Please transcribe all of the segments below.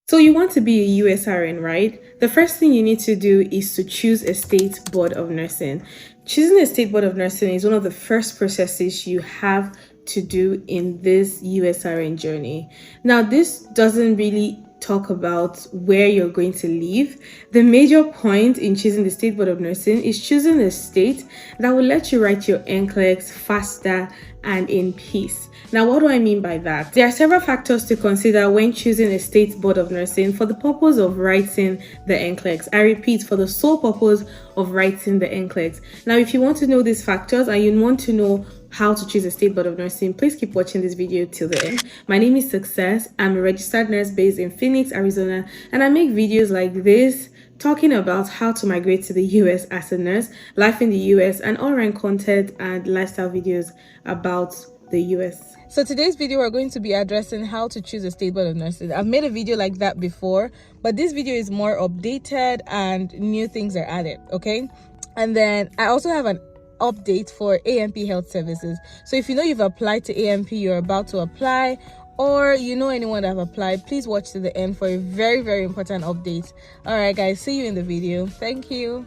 So you want to be a USRN, right? The first thing you need to do is to choose a state board of nursing. Choosing a state board of nursing is one of the first processes you have to do in this USRN journey. Now, this doesn't really talk about where you're going to live. The major point in choosing the state board of nursing is choosing a state that will let you write your NCLEX faster and in peace. Now, what do I mean by that? There are several factors to consider when choosing a state board of nursing for the purpose of writing the NCLEX. I repeat, for the sole purpose of writing the NCLEX. Now, if you want to know these factors and you want to know how to choose a state board of nursing, please keep watching this video till the end. My name is Success. I'm a registered nurse based in Phoenix, Arizona, and I make videos like this talking about how to migrate to the US as a nurse, life in the US, and all-around content and lifestyle videos about the US. So today's video, we're going to be addressing how to choose a state board of nursing. I've made a video like that before, but this video is more updated and new things are added, okay? And then I also have an update for AMP Health Services. So if you know you've applied to AMP, you're about to apply, or you know anyone that have applied, please watch to the end for a very, very important update. All right, guys, see you in the video. Thank you.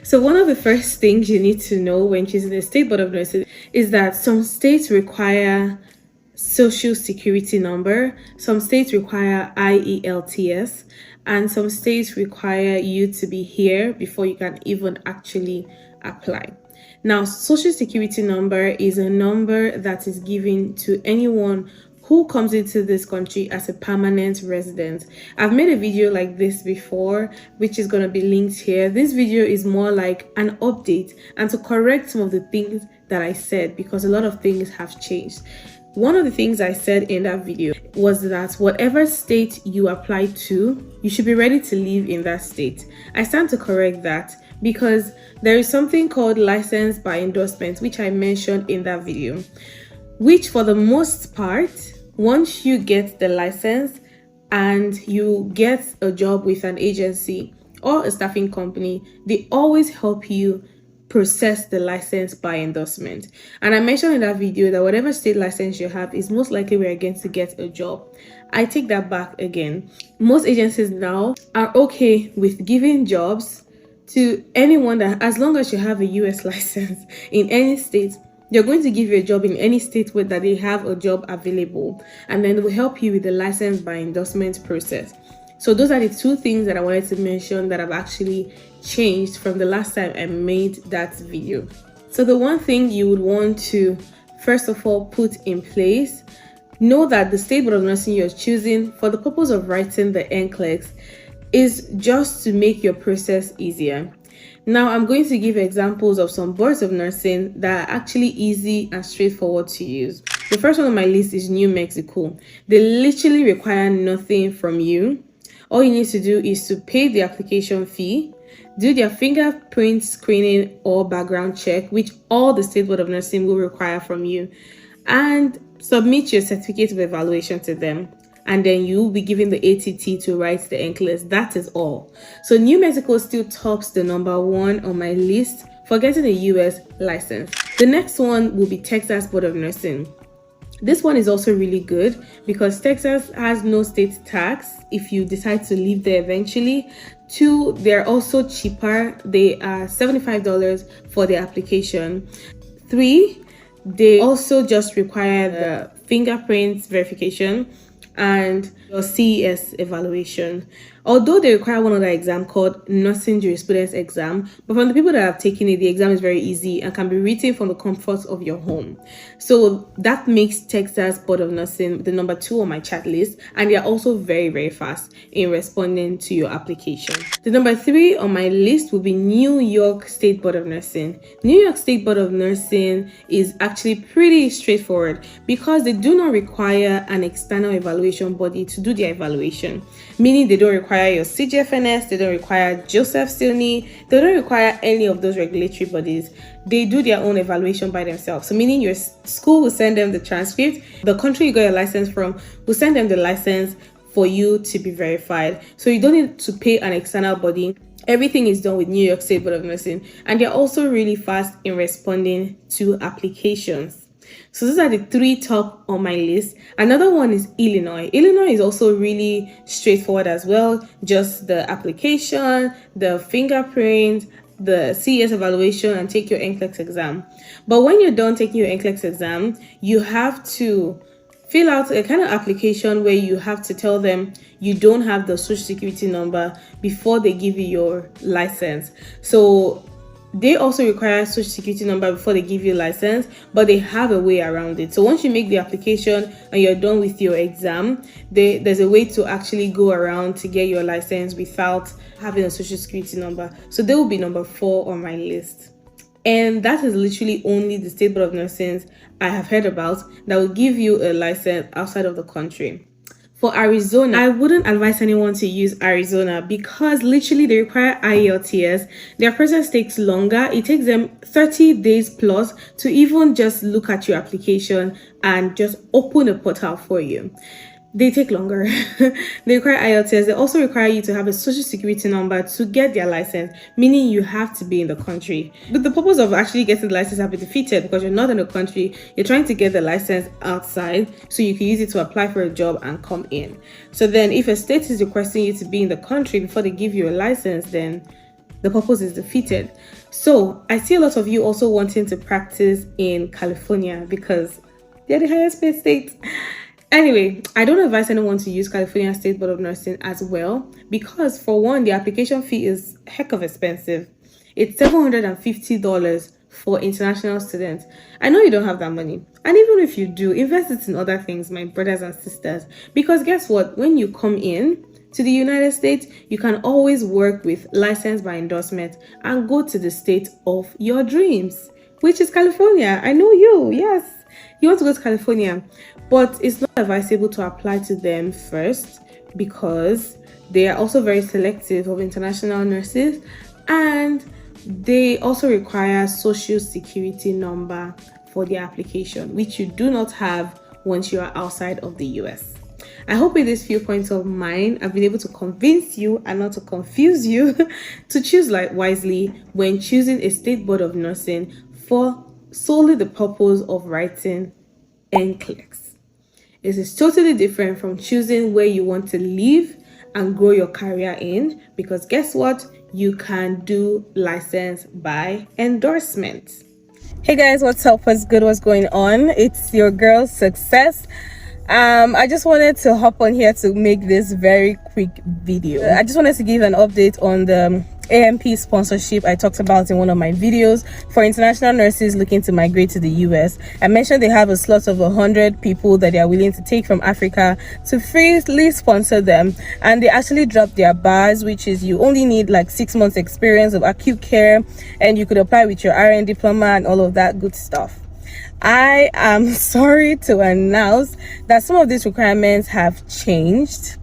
So one of the first things you need to know when choosing a state board of nursing is that some states require social security number, some states require IELTS, and some states require you to be here before you can even actually apply. Now, social security number is a number that is given to anyone who comes into this country as a permanent resident. I've made a video like this before, which is going to be linked here. This video is more like an update and to correct some of the things that I said, because a lot of things have changed. One of the things I said in that video was that whatever state you apply to, you should be ready to live in that state. I stand to correct that because there is something called license by endorsement, which I mentioned in that video, which for the most part, once you get the license and you get a job with an agency or a staffing company, they always help you process the license by endorsement. And I mentioned in that video that whatever state license you have is most likely where you're going to get a job. I take that back again. Most agencies now are okay with giving jobs to anyone that, as long as you have a US license in any state, they're going to give you a job in any state where that they have a job available, and then they will help you with the license by endorsement process. So those are the two things that I wanted to mention that have actually changed from the last time I made that video. So the one thing you would want to first of all put in place, know that the state board of nursing you're choosing for the purpose of writing the NCLEX is just to make your process easier. Now, I'm going to give examples of some boards of nursing that are actually easy and straightforward to use. The first one on my list is New Mexico. They literally require nothing from you. All you need to do is to pay the application fee, do their fingerprint screening or background check, which all the state board of nursing will require from you, and submit your certificate of evaluation to them. And then you will be given the ATT to write the NCLEX. That is all. So New Mexico still tops the number one on my list for getting a US license. The next one will be Texas Board of Nursing. This one is also really good because Texas has no state tax if you decide to live there eventually. Two, they're also cheaper. They are $75 for the application. Three, they also just require the fingerprint verification and your CES evaluation. Although they require one other exam called Nursing Jurisprudence exam, but from the people that have taken it, the exam is very easy and can be written from the comfort of your home. So that makes Texas Board of Nursing the number 2 on my chat list, and they are also very, very fast in responding to your application. The number 3 on my list will be New York State Board of Nursing. New York State Board of Nursing is actually pretty straightforward because they do not require an external evaluation body to do their evaluation, meaning they don't require your CGFNS, they don't require Joseph Silney, they don't require any of those regulatory bodies. They do their own evaluation by themselves. So meaning your school will send them the transcript, the country you got your license from will send them the license for you to be verified. So you don't need to pay an external body. Everything is done with New York State Board of Nursing, and they're also really fast in responding to applications. So those are the 3 top on my list. Another one is Illinois. Illinois is also really straightforward as well. Just the application, the fingerprint, the CES evaluation, and take your NCLEX exam. But when you're done taking your NCLEX exam, you have to fill out a kind of application where you have to tell them you don't have the social security number before they give you your license. So they also require a social security number before they give you a license, but they have a way around it. So once you make the application and you're done with your exam, there's a way to actually go around to get your license without having a social security number. So they will be number 4 on my list. And that is literally only the State Board of Nursing I have heard about that will give you a license outside of the country. For Arizona, I wouldn't advise anyone to use Arizona because literally they require IELTS. Their process takes longer. It takes them 30 days plus to even just look at your application and just open a portal for you. They take longer. They require IELTS. They also require you to have a social security number to get their license, meaning you have to be in the country. But the purpose of actually getting the license has been defeated because you're not in the country. You're trying to get the license outside so you can use it to apply for a job and come in. So then if a state is requesting you to be in the country before they give you a license, then the purpose is defeated. So I see a lot of you also wanting to practice in California because they're the highest paid state. Anyway, I don't advise anyone to use California State Board of Nursing as well because, for one, the application fee is heck of expensive. It's $750 for international students. I know you don't have that money. And even if you do, invest it in other things, my brothers and sisters. Because guess what? When you come in to the United States, you can always work with license by endorsement and go to the state of your dreams, which is California. I know you, yes. You want to go to California, but it's not advisable to apply to them first because they are also very selective of international nurses, and they also require social security number for the application, which you do not have once you are outside of the US. I hope with these few points of mine, I've been able to convince you and not to confuse you to choose wisely when choosing a State Board of Nursing for solely the purpose of writing NCLEX. It is totally different from choosing where you want to live and grow your career in, because guess what? You can do license by endorsement. Hey guys, what's up? What's good? What's going on? It's your girl Success. I just wanted to hop on here to make this very quick video. I just wanted to give an update on the AMP sponsorship I talked about in one of my videos for international nurses looking to migrate to the US. I mentioned they have a slot of 100 people that they are willing to take from Africa to freely sponsor them, and they actually dropped their bars, which is you only need like 6 months experience of acute care, and you could apply with your RN diploma and all of that good stuff. I am sorry to announce that some of these requirements have changed.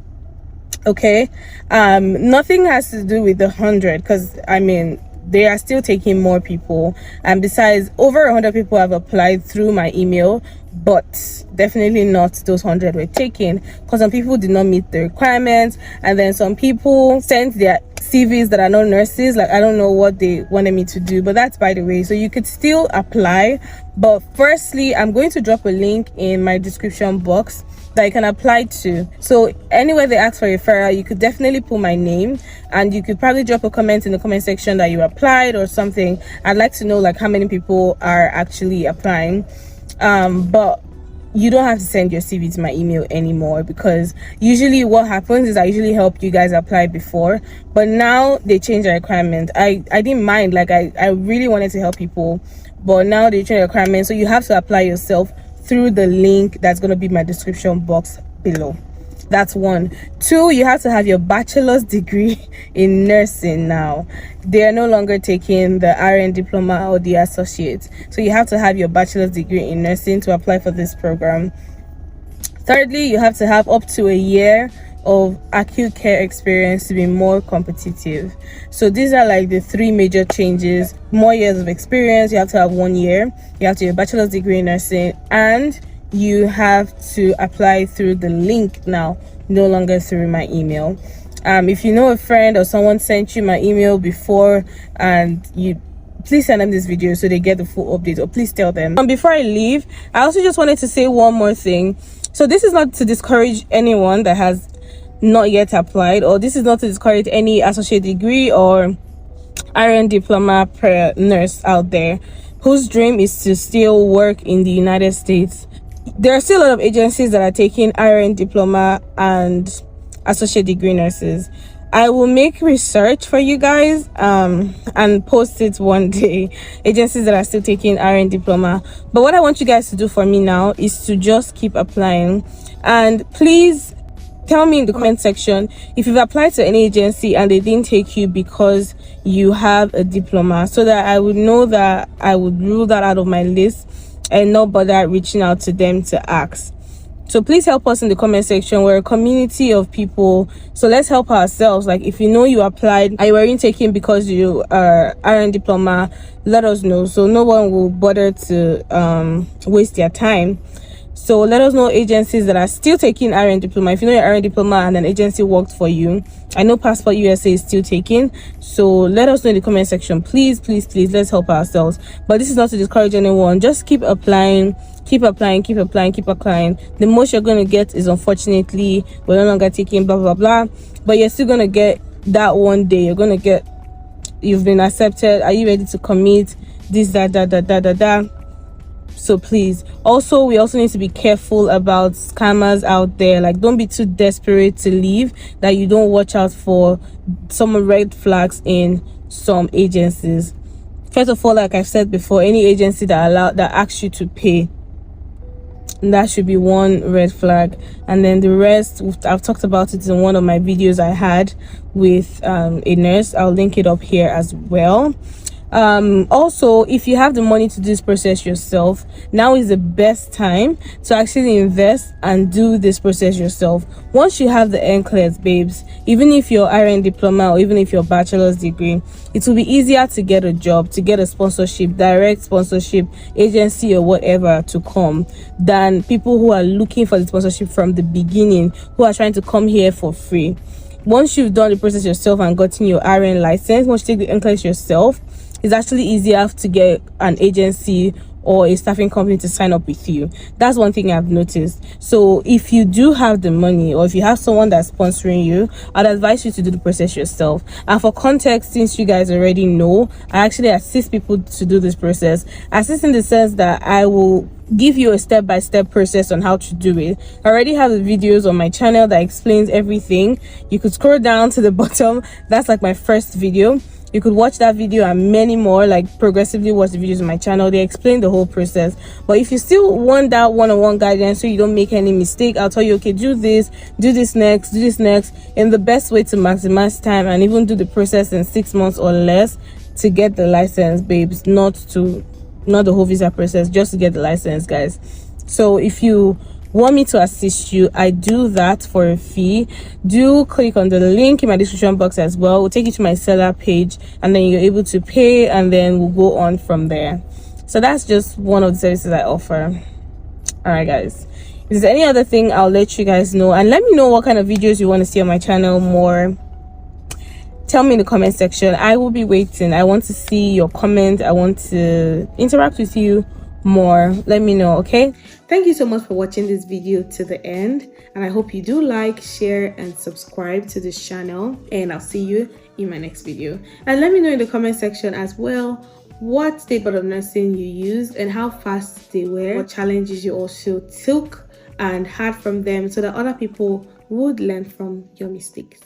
Okay, nothing has to do with the 100, because I mean they are still taking more people, and besides, over 100 people have applied through my email, but definitely not those 100 were taken because some people did not meet the requirements, and then some people sent their CVs that are not nurses. Like, I don't know what they wanted me to do, but that's by the way. So you could still apply, but firstly, I'm going to drop a link in my description box that you can apply to. So anywhere they ask for a referral, you could definitely put my name, and you could probably drop a comment in the comment section that you applied or something. I'd like to know like how many people are actually applying. But you don't have to send your CV to my email anymore, because usually what happens is I usually help you guys apply before, but now they change the requirement. I didn't mind, like I really wanted to help people, but now they change the requirement, so you have to apply yourself through the link that's going to be in my description box below. That's 1. 2, you have to have your bachelor's degree in nursing now. They are no longer taking the RN diploma or the associate. So you have to have your bachelor's degree in nursing to apply for this program. Thirdly, you have to have up to a year of acute care experience to be more competitive. So these are like the 3 major changes. More years of experience, you have to have 1 year, you have to have a bachelor's degree in nursing, and you have to apply through the link now, no longer through my email. If you know a friend or someone sent you my email before and you, please send them this video so they get the full update, or please tell them. Before I leave, I also just wanted to say one more thing. So this is not to discourage anyone that has not yet applied, or this is not to discourage any associate degree or RN diploma per nurse out there whose dream is to still work in the United States. There are still a lot of agencies that are taking RN diploma and associate degree nurses. I will make research for you guys and post it one day, agencies that are still taking RN diploma. But what I want you guys to do for me now is to just keep applying, and please tell me in the comment section if you've applied to any agency and they didn't take you because you have a diploma, so that I would know that I would rule that out of my list and not bother reaching out to them to ask. So please help us in the comment section. We're a community of people, so let's help ourselves. Like, if you know you applied and you weren't taken because you are RN diploma, let us know so no one will bother to waste their time. So let us know agencies that are still taking RN diploma. If you know your RN diploma and an agency worked for you, I know Passport USA is still taking, so let us know in the comment section. Please, please, please, let's help ourselves. But this is not to discourage anyone. Just keep applying, keep applying, keep applying, keep applying. The most you're going to get is, unfortunately, we're no longer taking blah blah blah, but you're still going to get that one day. You're going to get, you've been accepted, are you ready to commit, this, that. So please, also, we also need to be careful about scammers out there. Like, don't be too desperate to leave that you don't watch out for some red flags in some agencies. First of all, like I've said before, any agency that asks you to pay, that should be one red flag. And then the rest, I've talked about it in one of my videos I had with a nurse. I'll link it up here as well. Also, if you have the money to do this process yourself, now is the best time to actually invest and do this process yourself. Once you have the NCLEX, babes, even if you're RN diploma or even if you're bachelor's degree, it will be easier to get a job, to get a sponsorship, direct sponsorship, agency or whatever to come, than people who are looking for the sponsorship from the beginning, who are trying to come here for free. Once you've done the process yourself and gotten your RN license, once you take the NCLEX yourself, it's actually easier to get an agency or a staffing company to sign up with you. That's one thing I've noticed. So if you do have the money, or if you have someone that's sponsoring you, I'd advise you to do the process yourself. And for context, since you guys already know, I actually assist people to do this process. Assist in the sense that I will give you a step-by-step process on how to do it. I already have the videos on my channel that explains everything. You could scroll down to the bottom. That's like my first video. You could watch that video and many more, like progressively watch the videos on my channel. They explain the whole process. But if you still want that one-on-one guidance so you don't make any mistake, I'll tell you, okay, do this next, in the best way to maximize time, and even do the process in 6 months or less to get the license, babes. Not the whole visa process, just to get the license, guys. So if you want me to assist you, I do that for a fee. Do click on the link in my description box as well. We'll take you to my seller page, and then you're able to pay, and then we'll go on from there. So that's just one of the services I offer. All right, guys, if there's any other thing, I'll let you guys know, and let me know what kind of videos you want to see on my channel more. Tell me in the comment section. I will be waiting. I want to see your comment. I want to interact with you more. Let me know. Okay, thank you so much for watching this video to the end, and I hope you do like, share and subscribe to this channel, and I'll see you in my next video. And let me know in the comment section as well what state board of nursing you used and how fast they were, what challenges you also took and had from them, so that other people would learn from your mistakes.